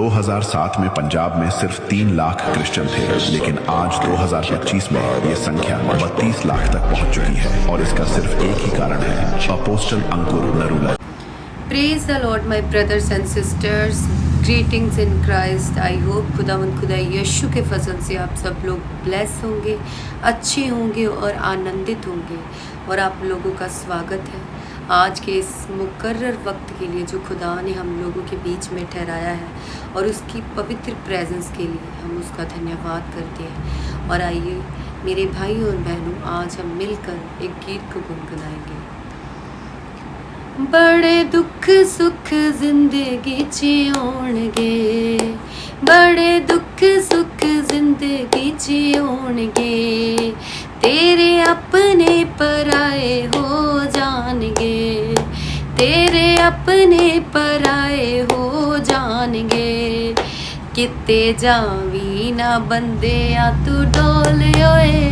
2007 में पंजाब में सिर्फ 3 लाख क्रिश्चियन थे, लेकिन आज 2025 में ये संख्या 32 लाख तक पहुंच चुकी है और इसका सिर्फ एक ही कारण है, apostle Ankur Narula. Praise the Lord, my brothers and sisters. Greetings in Christ. I hope खुदा यीशु के फजल से आप सब लोग ब्लेस होंगे, अच्छे होंगे और आनंदित होंगे। और आप लोगों का स्वागत है आज के इस मुकर्रर वक्त के लिए जो खुदा ने हम लोगों के बीच में ठहराया है, और उसकी पवित्र प्रेजेंस के लिए हम उसका धन्यवाद करते हैं। और आइए मेरे भाई और बहनों, आज हम मिलकर एक गीत को गुनगुनाएंगे। बड़े दुख सुख जिंदगी च होणगे, बड़े दुख सुख जिंदगी च होणगे, तेरे अपने पराए हो जाणगे, तेरे अपने पराए हो जाणगे। किते जावी ना बंदे आ तू डोल ओए,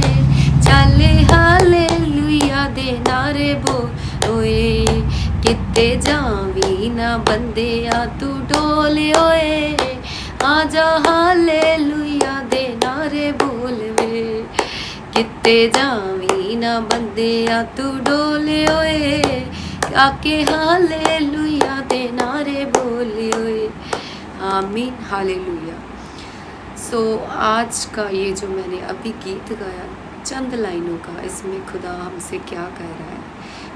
चल हालेलुया दे नारे बोल ओए। किते जावी ना बंदे आ तू डोल ओए, आजा हालेलुया दे नारे बोल वे। किते जावी ना बंदे आ तू डोल ओए, आके हालेलुया दे नारे बोल ओए। आमीन, हालेलुया। सो आज का ये जो मैंने अभी गीत गाया चंद लाइनों का, इसमें खुदा हमसे क्या कह रहा है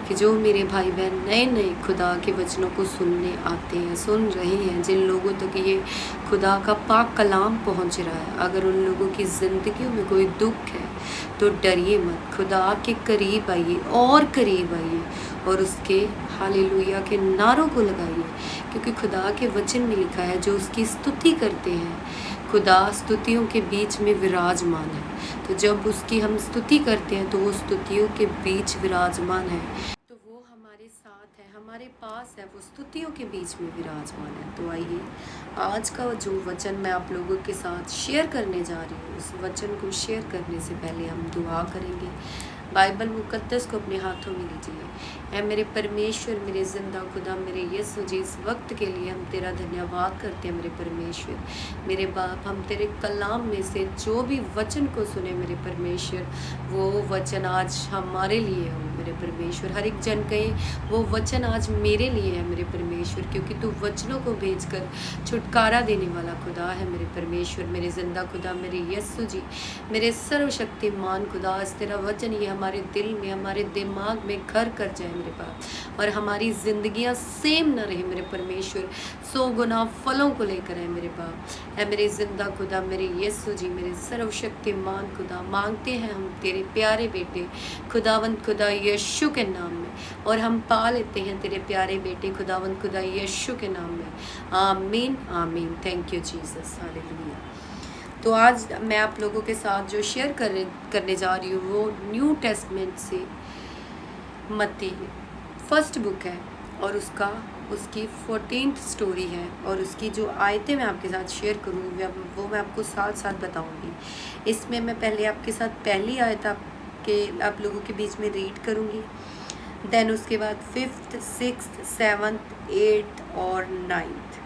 कि जो मेरे भाई बहन नए नए खुदा के वचनों को सुनने आते हैं, सुन रहे हैं, जिन लोगों तक ये खुदा का पाक कलाम पहुंच रहा है, अगर उन लोगों की ज़िंदगियों में कोई दुख है तो डरिए मत, खुदा के करीब आइए और करीब आइए और उसके हालेलुया के नारों को लगाइए, क्योंकि खुदा के वचन में लिखा है जो उसकी स्तुति करते हैं, खुदा स्तुतियों के बीच में विराजमान है। तो जब उसकी हम स्तुति करते हैं तो वो स्तुतियों के बीच विराजमान है, तो वो हमारे साथ है, हमारे पास है, वो स्तुतियों के बीच में विराजमान है। तो आइए आज का जो वचन मैं आप लोगों के साथ शेयर करने जा रही हूँ, उस वचन को शेयर करने से पहले हम दुआ करेंगे। बाइबल मुकद्दस को अपने हाथों में लीजिए। ऐ मेरे परमेश्वर, मेरे जिंदा खुदा, मेरे यीशु जी, इस वक्त के लिए हम तेरा धन्यवाद करते हैं मेरे परमेश्वर, मेरे बाप। हम तेरे कलाम में से जो भी वचन को सुने मेरे परमेश्वर, वो वचन आज हमारे लिए हो मेरे परमेश्वर। हर एक जन कहे वो वचन आज मेरे लिए है मेरे परमेश्वर, क्योंकि तू वचनों को भेजकर छुटकारा देने वाला खुदा है मेरे परमेश्वर, मेरे जिंदा खुदा, मेरे यीशु जी, मेरे सर्वशक्तिमान खुदा। आज तेरा वचन ये हमारे दिल में, हमारे दिमाग में घर कर जाए मेरे पास, और हमारी जिंदगियां सेम ना रहे मेरे परमेश्वर, 100 गुना फलों को लेकर है मेरे बाप। है मेरे जिंदा खुदा, मेरे यीशु जी, मेरे सर्वशक्तिमान खुदा, मांगते हैं हम तेरे प्यारे बेटे खुदावंत खुदा यीशु के नाम में, और हम पा लेते हैं तेरे प्यारे बेटे खुदावंत खुदा यीशु के नाम में। आमीन, आमीन। Thank you Jesus, hallelujah. तो आज मैं आप लोगों के साथ जो शेयर करने जा रही हूँ वो न्यू टेस्टमेंट से मत्ती फर्स्ट बुक है, और उसकी 14th स्टोरी है, और उसकी जो आयतें मैं आपके साथ शेयर करूँगी वो मैं आपको साथ साथ बताऊँगी। इसमें मैं पहले आपके साथ पहली आयत आप लोगों के बीच में रीड करूँगी, देन उसके बाद 5th, 6th, 7th, 8th और 9th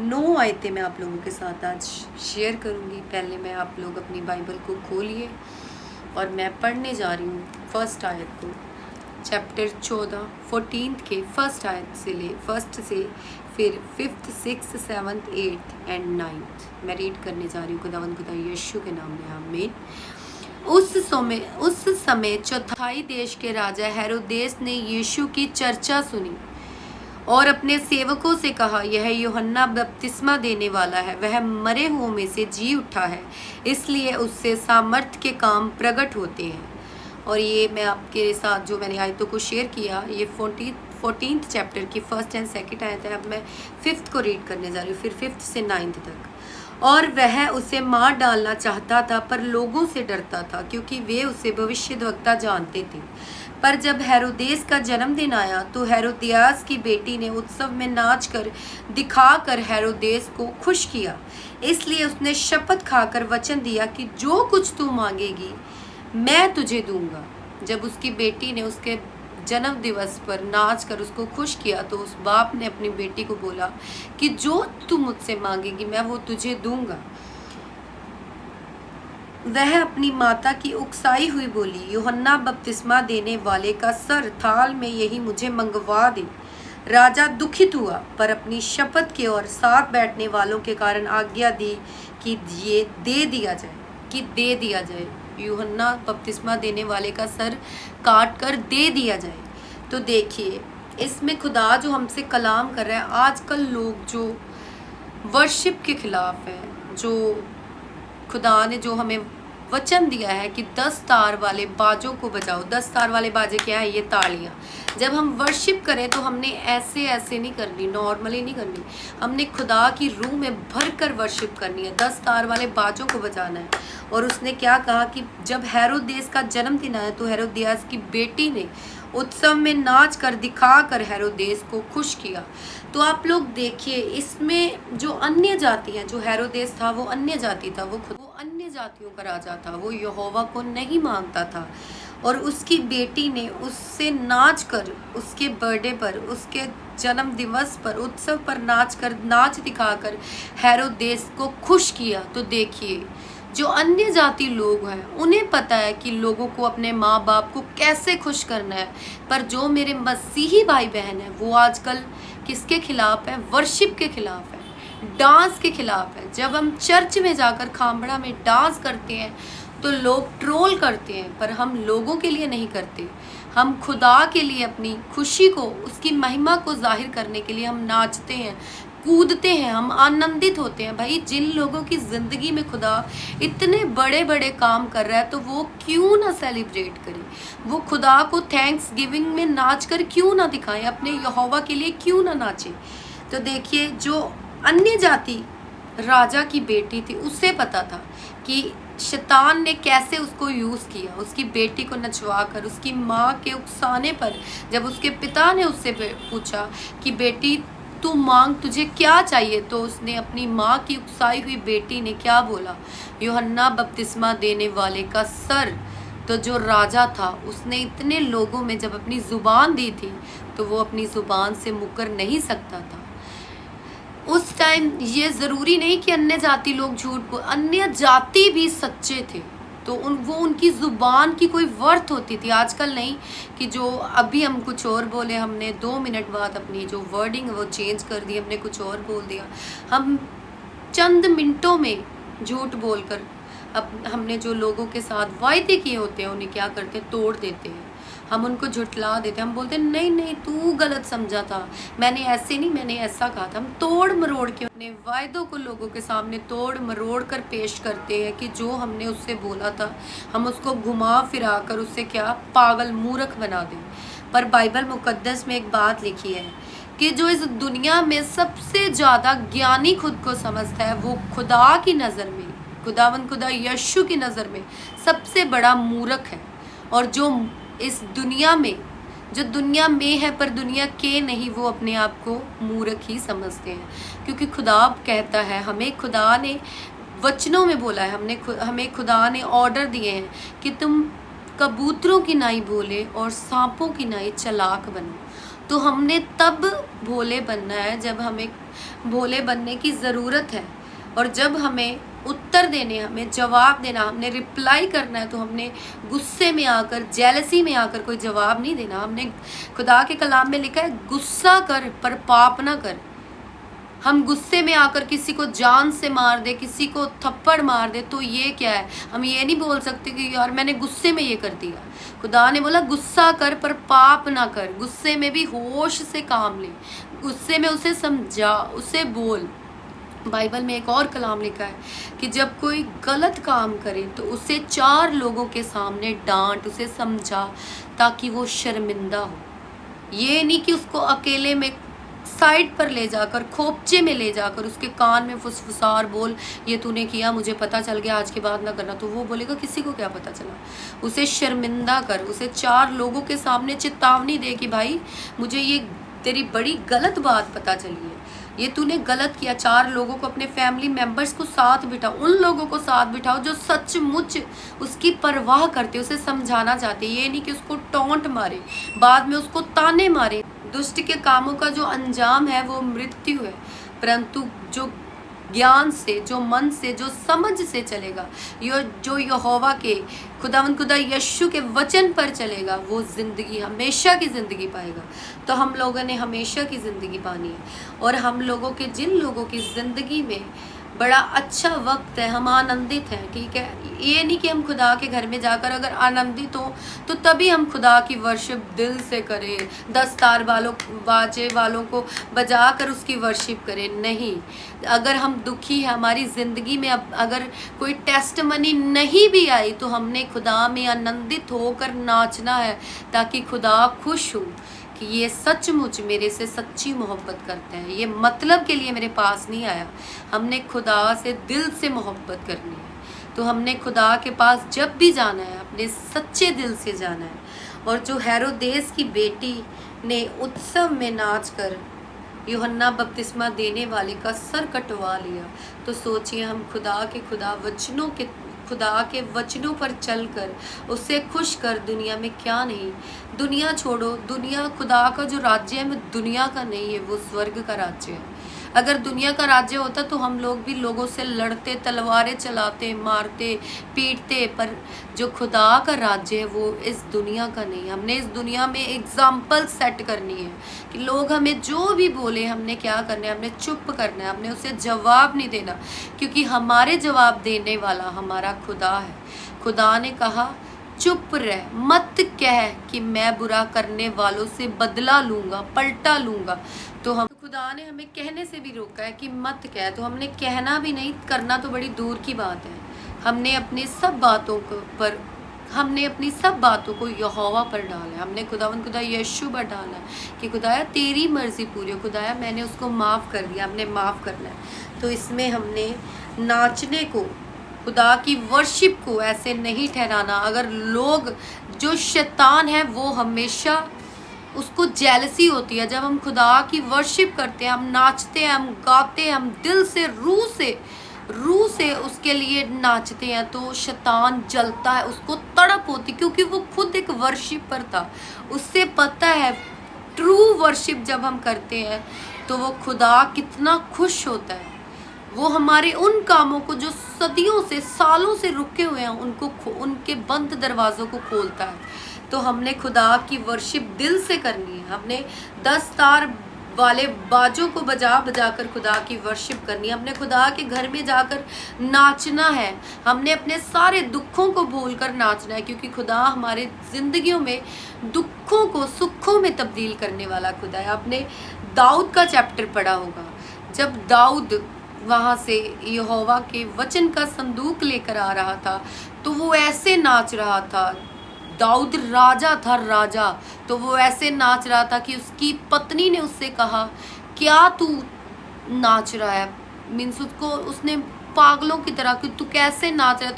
9 आयतें मैं आप लोगों के साथ आज शेयर करूँगी। पहले मैं आप लोग अपनी बाइबल को खोलिए और मैं पढ़ने जा रही हूँ फर्स्ट आयत को, चैप्टर 14 14th के फर्स्ट आयत से फिर 5th, 6th, 7th, 8th and 9th मैं रीड करने जा रही हूँ खुदावंद खुदा यीशु के नाम में। आमीन। उस समय चौथाई देश के राजा हेरोदेस ने यीशु की चर्चा सुनी और अपने सेवकों से कहा, यह यूहन्ना बपतिस्मा देने वाला है, वह मरे हुओं में से जी उठा है, इसलिए उससे सामर्थ्य के काम प्रकट होते हैं। और ये मैं आपके साथ जो मैंने आयतों को शेयर किया, ये 14th चैप्टर की 1st एंड 2nd आयत है। अब मैं 5th को रीड करने जा रही हूँ, फिर 5th से 9th तक। और वह उसे मार डालना चाहता था, पर लोगों से डरता था, क्योंकि वे उसे भविष्यद्वक्ता जानते थे। पर जब हेरोदेस का जन्मदिन आया तो हेरोदियास की बेटी ने उत्सव में नाच कर दिखाकर हेरोदेस को खुश किया। इसलिए उसने शपथ खाकर वचन दिया कि जो कुछ तू मांगेगी मैं तुझे दूंगा। जब उसकी बेटी ने उसके जन्म दिवस पर नाच कर उसको खुश किया, तो उस बाप ने अपनी बेटी को बोला कि जो तू मुझसे मांगेगी मैं वो तुझे दूंगा। वह अपनी माता की उकसाई हुई बोली, यूहन्ना बपतिस्मा देने वाले का सर थाल में यही मुझे मंगवा दे। राजा दुखित हुआ, पर अपनी शपथ के और साथ बैठने वालों के कारण आज्ञा दी कि ये दे दिया जाए, यूहन्ना बपतिस्मा देने वाले का सर काट कर दे दिया जाए। तो देखिए इसमें खुदा जो हमसे कलाम कर रहा है, आजकल लोग जो वर्शिप के खिलाफ हैं, जो खुदा ने जो हमें वचन दिया है कि 10 तार वाले बाजों को बजाओ। 10 तार वाले बाजे क्या है? ये तालियां। जब हम वर्शिप करें तो हमने ऐसे नहीं करनी, नॉर्मली नहीं करनी, हमने खुदा की रूह में भर कर वर्शिप करनी है। 10 तार वाले बाजों को बजाना है। और उसने क्या कहा कि जब हेरोदेस का जन्मदिन आया तो हेरोदियास की बेटी ने उत्सव में नाच कर दिखा कर हेरोदेस को खुश किया। तो आप लोग देखिए इसमें जो अन्य जाति हैं, जो हेरोदेस था वो अन्य जाति था, वो अन्य जातियों का राजा था, वो यहोवा को नहीं मानता था। और उसकी बेटी ने उससे नाच कर, उसके बर्थडे पर, उसके जन्म दिवस पर, उत्सव पर नाच दिखाकर हेरोदेस को खुश किया। तो देखिए जो अन्य जाति लोग हैं उन्हें पता है कि लोगों को, अपने माँ बाप को कैसे खुश करना है। पर जो मेरे मसीही भाई बहन हैं वो आजकल किसके खिलाफ है? वर्शिप के खिलाफ है, डांस के खिलाफ है। जब हम चर्च में जाकर खामड़ा में डांस करते हैं तो लोग ट्रोल करते हैं, पर हम लोगों के लिए नहीं करते। हम खुदा के लिए अपनी खुशी को, उसकी महिमा को जाहिर करने के लिए हम नाचते हैं, कूदते हैं, हम आनंदित होते हैं। भाई जिन लोगों की ज़िंदगी में खुदा इतने बड़े बड़े काम कर रहा है तो वो क्यों ना सेलिब्रेट करें, वो खुदा को थैंक्स गिविंग में नाच कर क्यों ना दिखाएं, अपने यहोवा के लिए क्यों ना नाचें। तो देखिए जो अन्य जाति राजा की बेटी थी उसे पता था कि शैतान ने कैसे उसको यूज़ किया, उसकी बेटी को नचवा कर, उसकी माँ के उकसाने पर। जब उसके पिता ने उससे पूछा कि बेटी तू मांग, तुझे क्या चाहिए, तो उसने अपनी माँ की उकसाई हुई बेटी ने क्या बोला? यूहन्ना बपतिस्मा देने वाले का सर। तो जो राजा था उसने इतने लोगों में जब अपनी ज़ुबान दी थी तो वो अपनी ज़ुबान से मुकर नहीं सकता था। उस टाइम ये ज़रूरी नहीं कि अन्य जाति लोग झूठ अन्य जाति भी सच्चे थे, तो वो उनकी ज़ुबान की कोई वर्थ होती थी। आजकल नहीं कि जो अभी हम कुछ और बोले, हमने 2 मिनट बाद अपनी जो वर्डिंग है वो चेंज कर दी, हमने कुछ और बोल दिया। हम चंद मिनटों में झूठ बोलकर अब हमने जो लोगों के साथ वायदे किए होते हैं उन्हें क्या करते हैं? तोड़ देते हैं। हम उनको झुठला देते हैं, हम बोलते हैं नहीं तू गलत समझा था, मैंने ऐसे नहीं, मैंने ऐसा कहा था। हम तोड़ मरोड़ के अपने वायदों को लोगों के सामने तोड़ मरोड़ कर पेश करते हैं कि जो हमने उससे बोला था हम उसको घुमा फिरा कर उससे क्या पागल मूर्ख बना दें। पर बाइबल मुकद्दस में एक बात लिखी है कि जो इस दुनिया में सबसे ज़्यादा ज्ञानी खुद को समझता है वो खुदा की नज़र में, खुदा यीशु की नज़र में सबसे बड़ा मूर्ख है। और जो इस दुनिया में, जो दुनिया में है पर दुनिया के नहीं, वो अपने आप को मूर्ख ही समझते हैं। क्योंकि खुदा कहता है, हमें खुदा ने वचनों में बोला है, हमें खुदा ने ऑर्डर दिए हैं कि तुम कबूतरों की नाई भोले और सांपों की नाई चालाक बनो। तो हमने तब भोले बनना है जब हमें भोले बनने की ज़रूरत है, और जब हमें उत्तर देने, हमें जवाब देना, हमने रिप्लाई करना है तो हमने गुस्से में आकर, जेलसी में आकर कोई जवाब नहीं देना। हमने खुदा के कलाम में लिखा है गुस्सा कर पर पाप ना कर। हम गुस्से में आकर किसी को जान से मार दे, किसी को थप्पड़ मार दे, तो ये क्या है? हम ये नहीं बोल सकते कि यार मैंने गुस्से में ये कर दिया। खुदा ने बोला गुस्सा कर पर पाप ना कर। गुस्से में भी होश से काम ले, गुस्से में उसे समझा, उसे बोल। बाइबल में एक और कलाम लिखा है कि जब कोई गलत काम करे तो उसे 4 लोगों के सामने डांट, उसे समझा ताकि वो शर्मिंदा हो। ये नहीं कि उसको अकेले में साइड पर ले जाकर, खोपचे में ले जाकर उसके कान में फुसफुसार बोल, ये तूने किया, मुझे पता चल गया, आज के बाद ना करना। तो वो बोलेगा किसी को क्या पता चला। उसे शर्मिंदा कर, उसे 4 लोगों के सामने चेतावनी दे कि भाई मुझे ये तेरी बड़ी गलत बात पता चली है। ये तूने गलत किया, 4 लोगों को, अपने फैमिली मेंबर्स को साथ बिठाओ, उन लोगों को साथ बिठाओ जो सचमुच उसकी परवाह करते, उसे समझाना चाहते। ये नहीं कि उसको टोंट मारे, बाद में उसको ताने मारे। दुष्ट के कामों का जो अंजाम है वो मृत्यु है, परंतु जो ज्ञान से, जो मन से, जो समझ से चलेगा, जो यहोवा के खुदा यीशु के वचन पर चलेगा, वो जिंदगी, हमेशा की जिंदगी पाएगा। तो हम लोगों ने हमेशा की जिंदगी पानी है, और हम लोगों के, जिन लोगों की जिंदगी में बड़ा अच्छा वक्त है, हम आनंदित हैं, ठीक है। ये नहीं कि हम खुदा के घर में जाकर अगर आनंदित हो तो तभी हम खुदा की वर्शिप दिल से करें, 10 तार बाजे वालों को बजा कर उसकी वर्शिप करें, नहीं। अगर हम दुखी हैं, हमारी ज़िंदगी में अब अगर कोई टेस्ट मनी नहीं भी आई, तो हमने खुदा में आनंदित होकर नाचना है, ताकि खुदा खुश हो कि ये सचमुच मेरे से सच्ची मोहब्बत करते हैं, ये मतलब के लिए मेरे पास नहीं आया। हमने खुदा से दिल से मोहब्बत करनी है, तो हमने खुदा के पास जब भी जाना है अपने सच्चे दिल से जाना है। और जो हेरोदेस की बेटी ने उत्सव में नाचकर यूहन्ना बपतिस्मा देने वाले का सर कटवा लिया, तो सोचिए हम खुदा के वचनों पर चलकर उसे खुश कर दुनिया में क्या नहीं। दुनिया छोड़ो, दुनिया, खुदा का जो राज्य है वो दुनिया का नहीं है, वो स्वर्ग का राज्य है। अगर दुनिया का राज्य होता तो हम लोग भी लोगों से लड़ते, तलवारें चलाते, मारते, पीटते, पर जो खुदा का राज्य है वो इस दुनिया का नहीं। हमने इस दुनिया में एग्जाम्पल सेट करनी है कि लोग हमें जो भी बोले, हमने क्या करना है, हमने चुप करना है, हमने उसे जवाब नहीं देना, क्योंकि हमारे जवाब देने वाला हमारा खुदा है। खुदा ने कहा चुप रह, मत कह कि मैं बुरा करने वालों से बदला लूँगा, पलटा लूँगा। तो खुदा ने हमें कहने से भी रोका है कि मत कह, तो हमने कहना भी नहीं, करना तो बड़ी दूर की बात है। हमने अपनी सब बातों को यहोवा पर डाला है, हमने खुदा यीशु पर डाला है कि खुदाया तेरी मर्जी पूरी हो, खुदाया मैंने उसको माफ़ कर दिया, हमने माफ़ करना है। तो इसमें हमने नाचने को, खुदा की वर्शिप को ऐसे नहीं ठहराना। अगर लोग, जो शैतान है वो हमेशा उसको जेलसी होती है, जब हम खुदा की वर्शिप करते हैं, हम नाचते हैं, हम गाते हैं, हम दिल से, रूह से उसके लिए नाचते हैं, तो शैतान जलता है, उसको तड़प होती, क्योंकि वो खुद एक वर्शिप पर था। उससे पता है ट्रू वर्शिप जब हम करते हैं तो वो खुदा कितना खुश होता है। वो हमारे उन कामों को जो सदियों से, सालों से रुके हुए हैं, उनके बंद दरवाज़ों को खोलता है। तो हमने खुदा की वर्शिप दिल से करनी है। हमने 10 तार वाले बाजों को बजा कर खुदा की वर्शिप करनी है। हमने खुदा के घर में जाकर नाचना है। हमने अपने सारे दुखों को भूलकर नाचना है, क्योंकि खुदा हमारे ज़िंदगियों में दुखों को सुखों में तब्दील करने वाला खुदा है। आपने दाऊद का चैप्टर पढ़ा होगा, जब दाऊद वहाँ से यहोवा के वचन का संदूक लेकर आ रहा था, तो वो ऐसे नाच रहा था। दाऊद राजा था, राजा, तो वो ऐसे नाच रहा था कि उसकी पत्नी ने उससे कहा क्या तू नाच रहा है, मीन्स उसने पागलों की तरह कि तू कैसे नाच रहा है,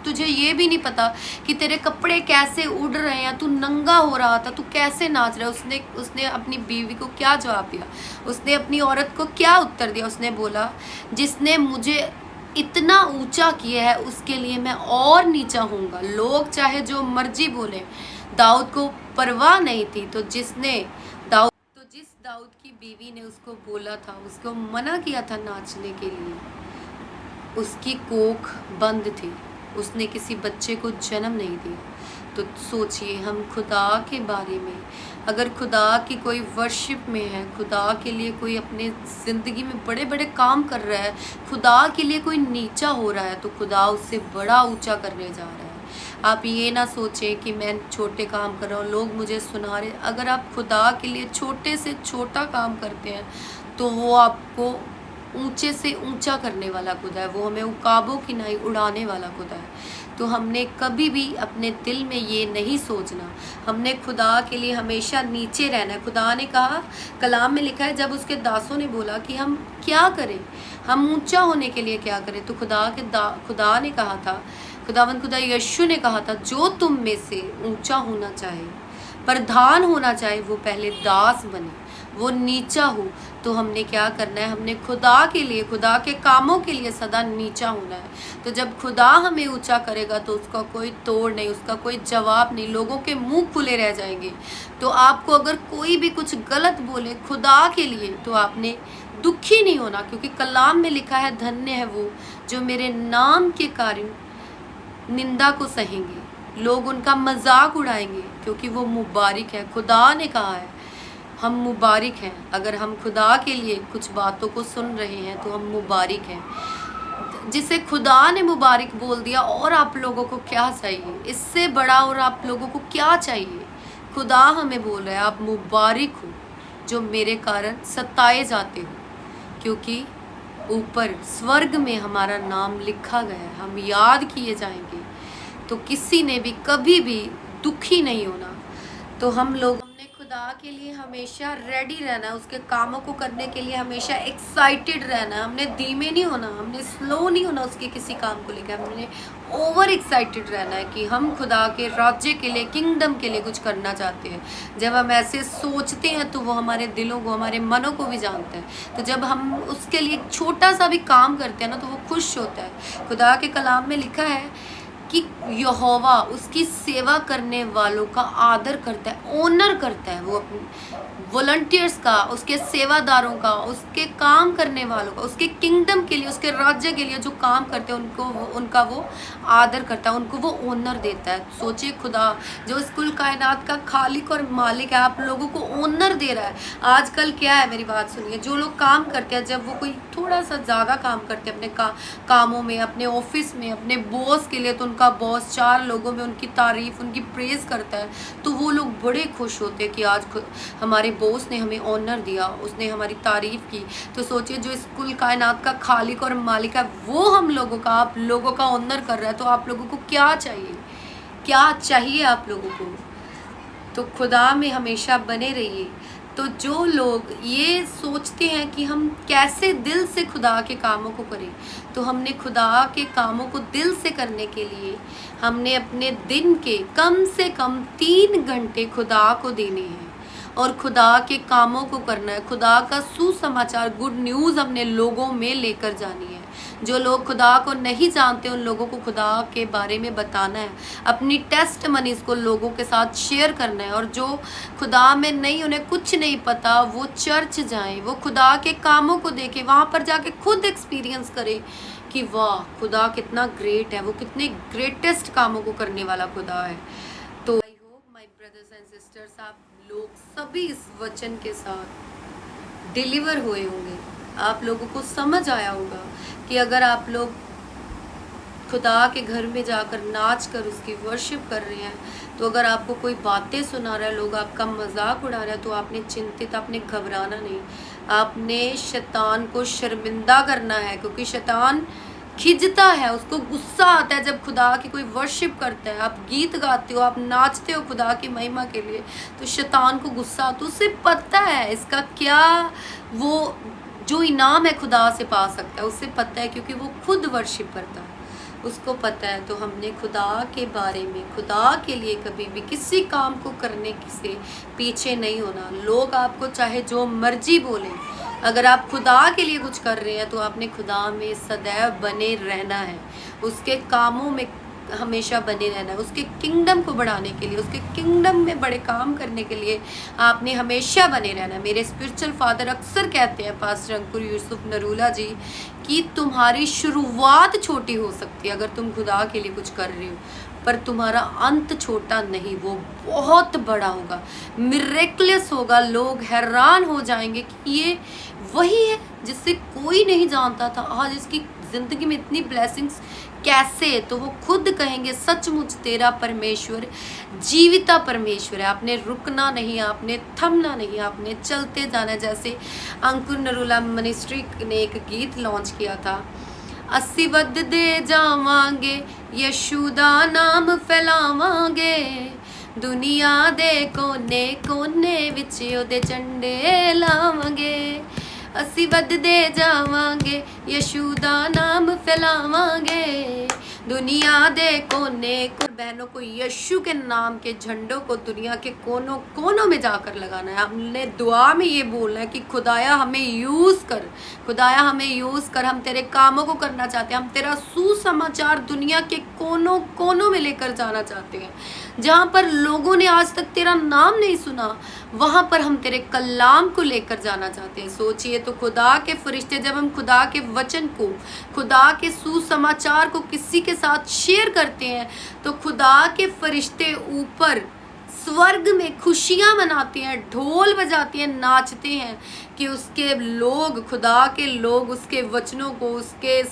तुझे ये भी नहीं पता कि तेरे कपड़े कैसे उड़ रहे हैं, तू नंगा हो रहा था, तू कैसे नाच रहा है। उसने अपनी बीवी को क्या जवाब दिया, उसने अपनी औरत को क्या उत्तर दिया, उसने बोला जिसने मुझे इतना ऊंचा किया है उसके लिए मैं और नीचा होऊंगा। लोग चाहे जो मर्जी बोले, दाऊद को परवाह नहीं थी। तो जिस दाऊद की बीवी ने उसको बोला था, उसको मना किया था नाचने के लिए, उसकी कोख बंद थी, उसने किसी बच्चे को जन्म नहीं दिया। तो सोचिए हम खुदा के बारे में, अगर खुदा की कोई वर्शिप में है, खुदा के लिए कोई अपने ज़िंदगी में बड़े बड़े काम कर रहा है, खुदा के लिए कोई नीचा हो रहा है, तो खुदा उससे बड़ा ऊंचा करने जा रहा है। आप ये ना सोचें कि मैं छोटे काम कर रहा हूँ, लोग मुझे सुना रहे। अगर आप खुदा के लिए छोटे से छोटा काम करते हैं तो वो आपको ऊंचे से ऊंचा करने वाला खुदा है, वो हमें उकाबों की नाई उड़ाने वाला खुदा है। तो हमने कभी भी अपने दिल में ये नहीं सोचना, हमने खुदा के लिए हमेशा नीचे रहना है। खुदा ने कहा, कलाम में लिखा है, जब उसके दासों ने बोला कि हम क्या करें, हम ऊंचा होने के लिए क्या करें, तो खुदा ने कहा था, खुदा यीशु ने कहा था, जो तुम में से ऊंचा होना चाहे, प्रधान होना चाहे, वो पहले दास बने, वो नीचा हो, तो हमने क्या करना है, हमने खुदा के लिए, खुदा के कामों के लिए सदा नीचा होना है। तो जब खुदा हमें ऊंचा करेगा तो उसका कोई तोड़ नहीं, उसका कोई जवाब नहीं, लोगों के मुंह खुले रह जाएंगे। तो आपको अगर कोई भी कुछ गलत बोले खुदा के लिए, तो आपने दुखी नहीं होना, क्योंकि कलाम में लिखा है, धन्य है वो जो मेरे नाम के कारण निंदा को सहेंगे, लोग उनका मजाक उड़ाएंगे, क्योंकि वो मुबारक है। खुदा ने कहा है हम मुबारक हैं। अगर हम खुदा के लिए कुछ बातों को सुन रहे हैं तो हम मुबारक हैं। जिसे खुदा ने मुबारक बोल दिया, और आप लोगों को क्या चाहिए इससे बड़ा, और आप लोगों को क्या चाहिए। खुदा हमें बोल रहा है आप मुबारक हो जो मेरे कारण सताए जाते हो, क्योंकि ऊपर स्वर्ग में हमारा नाम लिखा गया है, हम याद किए जाएंगे। तो किसी ने भी कभी भी दुखी नहीं होना। तो हम लोग हमने खुदा के लिए हमेशा रेडी रहना है, उसके कामों को करने के लिए हमेशा एक्साइटेड रहना है। हमने धीमे नहीं होना, हमने स्लो नहीं होना उसके किसी काम को लेकर, हमने ओवर एक्साइटेड रहना है कि हम खुदा के राज्य के लिए, किंगडम के लिए कुछ करना चाहते हैं। जब हम ऐसे सोचते हैं तो वो हमारे दिलों को, हमारे मनों को भी जानता है। तो जब हम उसके लिए छोटा सा भी काम करते हैं ना, तो वो खुश होता है। खुदा के कलाम में लिखा है कि यहोवा उसकी सेवा करने वालों का आदर करता है, ऑनर करता है। वो अपने वॉलंटियर्स का, उसके सेवादारों का, उसके काम करने वालों का, उसके किंगडम के लिए, उसके राज्य के लिए जो काम करते हैं उनका वो आदर करता है, उनको वो ऑनर देता है। सोचिए, खुदा जो इस कुल कायनात का खालिक और मालिक है, आप लोगों को ऑनर दे रहा है। आजकल क्या है, मेरी बात सुनिए, जो लोग काम करते हैं, जब वो कोई थोड़ा सा ज़्यादा काम करते हैं अपने कामों में, अपने ऑफिस में, अपने बॉस के लिए, तो उनका बॉस 4 लोगों में उनकी तारीफ, उनकी प्रेज करता है, तो वो लोग बड़े खुश होते हैं कि आज हमारे बॉस ने हमें ऑनर दिया, उसने हमारी तारीफ की। तो सोचिए, जो इस कुल कायनात का खालिक और मालिक है, वो हम लोगों का, आप लोगों का ऑनर कर रहा है। तो आप लोगों को क्या चाहिए, क्या चाहिए आप लोगों को? तो खुदा में हमेशा बने रहिए। तो जो लोग ये सोचते हैं कि हम कैसे दिल से खुदा के कामों को करें, तो हमने खुदा के कामों को दिल से करने के लिए हमने अपने दिन के कम से कम 3 घंटे खुदा को देने हैं और खुदा के कामों को करना है। खुदा का सुसमाचार, गुड न्यूज़ हमने लोगों में लेकर जानी है। जो लोग खुदा को नहीं जानते, उन लोगों को खुदा के बारे में बताना है, अपनी टेस्ट मनीज को लोगों के साथ शेयर करना है। और जो खुदा में नहीं, उन्हें कुछ नहीं पता, वो चर्च जाएं, वो खुदा के कामों को देखें, वहाँ पर जाके खुद एक्सपीरियंस करें कि वाह, खुदा कितना ग्रेट है, वो कितने ग्रेटेस्ट कामों को करने वाला खुदा है। तो I hope my brothers and sisters, आप लोग सभी इस वचन के साथ डिलीवर हुए होंगे। आप लोगों को समझ आया होगा कि अगर आप लोग खुदा के घर में जाकर नाच कर उसकी वर्शिप कर रहे हैं, तो अगर आपको कोई बातें सुना रहा है, लोग आपका मजाक उड़ा रहा है, तो आपने चिंतित, आपने घबराना नहीं। आपने शैतान को शर्मिंदा करना है, क्योंकि शैतान खिंचता है, उसको गुस्सा आता है जब खुदा की कोई वर्शिप करता है। आप गीत गाते हो, आप नाचते हो खुदा की महिमा के लिए, तो शैतान को गुस्सा आता है। उसे पता है इसका क्या, वो जो इनाम है खुदा से पा सकता है, उससे पता है, क्योंकि वो खुद वर्शिप करता है, उसको पता है। तो हमने खुदा के बारे में, खुदा के लिए कभी भी किसी काम को करने से पीछे नहीं होना। लोग आपको चाहे जो मर्जी बोले, अगर आप खुदा के लिए कुछ कर रहे हैं तो आपने खुदा में सदैव बने रहना है, उसके कामों में हमेशा बने रहना है, उसके किंगडम को बढ़ाने के लिए, उसके किंगडम में बड़े काम करने के लिए आपने हमेशा बने रहना है। मेरे स्पिरिचुअल फादर अक्सर कहते हैं, पास्टर अंकुर यूसुफ नरूला जी, कि तुम्हारी शुरुआत छोटी हो सकती है अगर तुम खुदा के लिए कुछ कर रहे हो, पर तुम्हारा अंत छोटा नहीं, वो बहुत बड़ा होगा, मिरेकलेस होगा। लोग हैरान हो जाएंगे कि ये वही है जिससे कोई नहीं जानता था, आज इसकी ज़िंदगी में इतनी ब्लेसिंग्स कैसे। तो वो खुद कहेंगे, सचमुच तेरा परमेश्वर जीविता परमेश्वर है। आपने रुकना नहीं, आपने थमना नहीं, आपने चलते जाना। जैसे अंकुर नरूला मिनिस्ट्री ने एक गीत लॉन्च किया था, अस्सी वध दे जावांगे, यशु दा नाम फैलावांगे, दुनिया दे कोने कोने विच ओदे झंडे लावांगे। ਅਸੀਂ ਵੱਧਦੇ ਜਾਵਾਂਗੇ, ਯਸ਼ੂ ਦਾ ਨਾਮ ਫੈਲਾਵਾਂਗੇ, दुनिया दे कोने को बहनों को यीशु के नाम के झंडों को दुनिया के कोनों कोनों में जाकर लगाना है। हमने दुआ में ये बोलना है कि खुदाया हमें यूज़ कर, खुदाया हमें यूज़ कर, हम तेरे कामों को करना चाहते हैं, हम तेरा सुसमाचार दुनिया के कोनों कोनों में लेकर जाना चाहते हैं। जहाँ पर लोगों ने आज तक तेरा नाम नहीं सुना, वहाँ पर हम तेरे कलाम को लेकर जाना चाहते हैं। सोचिए तो खुदा के फरिश्ते जब हम खुदा के वचन को, खुदा के सुसमाचार को किसी के साथ शेयर करते हैं तो खुदा के फरिश्ते ऊपर स्वर्ग में खुशियाँ मनाते हैं, ढोल बजाते हैं, नाचते हैं कि उसके लोग, खुदा के लोग उसके वचनों को, उसके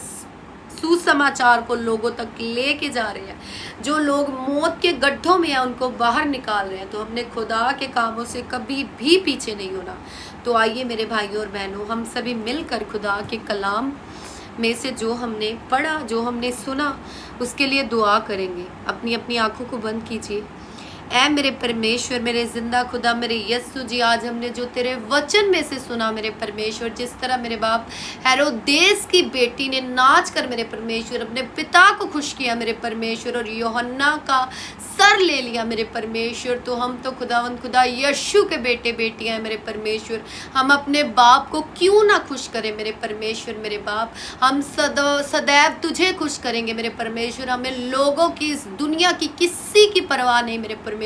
सुसमाचार को लोगों तक लेके जा रहे हैं। जो लोग मौत के गड्ढों में हैं उनको बाहर निकाल रहे हैं। तो हमने खुदा के कामों से कभी भी पीछे नहीं होना। तो आइए मेरे भाइयों और बहनों, हम सभी मिलकर खुदा के कलाम में से जो हमने पढ़ा, जो हमने सुना, उसके लिए दुआ करेंगे। अपनी अपनी आंखों को बंद कीजिए। ऐ मेरे परमेश्वर, मेरे जिंदा खुदा, मेरे यस्सु जी, आज हमने जो तेरे वचन में से सुना मेरे परमेश्वर, जिस तरह मेरे बाप हेरोदेस की बेटी ने नाच कर मेरे परमेश्वर अपने पिता को खुश किया मेरे परमेश्वर, और यूहन्ना का सर ले लिया मेरे परमेश्वर, तो हम तो खुदावंद खुदा यीशु के बेटे बेटियां हैं मेरे परमेश्वर। हम अपने बाप को क्यों ना खुश करें मेरे परमेश्वर, मेरे बाप। हम सदैव तुझे खुश करेंगे मेरे परमेश्वर। हमें लोगों की, इस दुनिया की किसी की परवाह नहीं मेरे परमेश्वर।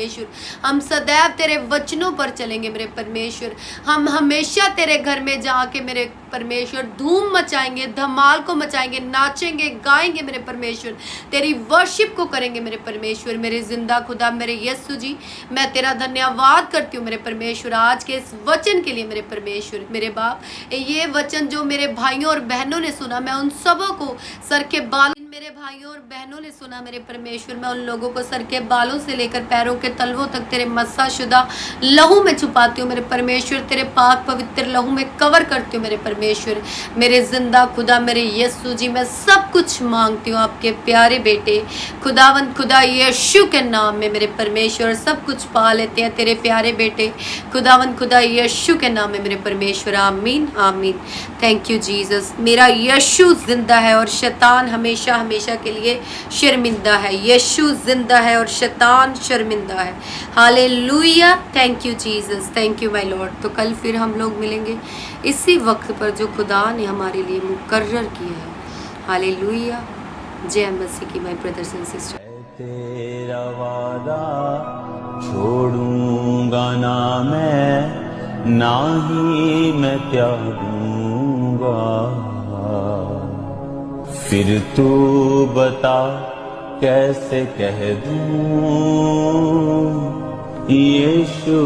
हम सदैव तेरे वचनों पर चलेंगे मेरे परमेश्वर। हम हमेशा तेरे घर में जाके मेरे परमेश्वर धूम मचाएंगे, धमाल को मचाएंगे, नाचेंगे, गाएंगे मेरे परमेश्वर, तेरी वर्शिप को करेंगे मेरे परमेश्वर। मेरे जिंदा खुदा, मेरे यस्सु जी, मैं तेरा धन्यवाद करती हूँ मेरे परमेश्वर आज के इस वचन के लिए मेरे परमेश्वर, मेरे बाप। ये वचन जो मेरे भाइयों और बहनों ने सुना, मैं उन सबों को सर के बाल, मेरे भाइयों और बहनों ने सुना मेरे परमेश्वर, मैं उन लोगों को सर के बालों से लेकर पैरों के तलवों तक तेरे मस्सा शुदा लहू में छुपाती हूँ मेरे परमेश्वर, तेरे पाक पवित्र लहू में कवर करती हूँ मेरे परमेश्वर। मेरे जिंदा खुदा, मेरे यस्सु जी, मैं सब कुछ मांगती हूँ आपके प्यारे बेटे खुदावंद खुदा यीशु के नाम में मेरे परमेश्वर। सब कुछ पा लेते हैं तेरे प्यारे बेटे खुदावंद खुदा यीशु के नाम में मेरे परमेश्वर। आमीन आमीन। Thank you Jesus. मेरा यीशु जिंदा है और शैतान हमेशा हमेशा के लिए शर्मिंदा है। यीशु जिंदा है और शैतान शर्मिंदा है। Hallelujah. Thank you Jesus, thank you my Lord. तो कल फिर हम लोग मिलेंगे इसी वक्त पर जो खुदा ने हमारे लिए मुकर्रर किया है। हालेलुया। जय मसीह की माय ब्रदर्स एंड सिस्टर। तेरा वादा छोड़ूंगा ना मैं, ना ही मैं त्यागूंगा। फिर तू बता कैसे कह दूं यीशु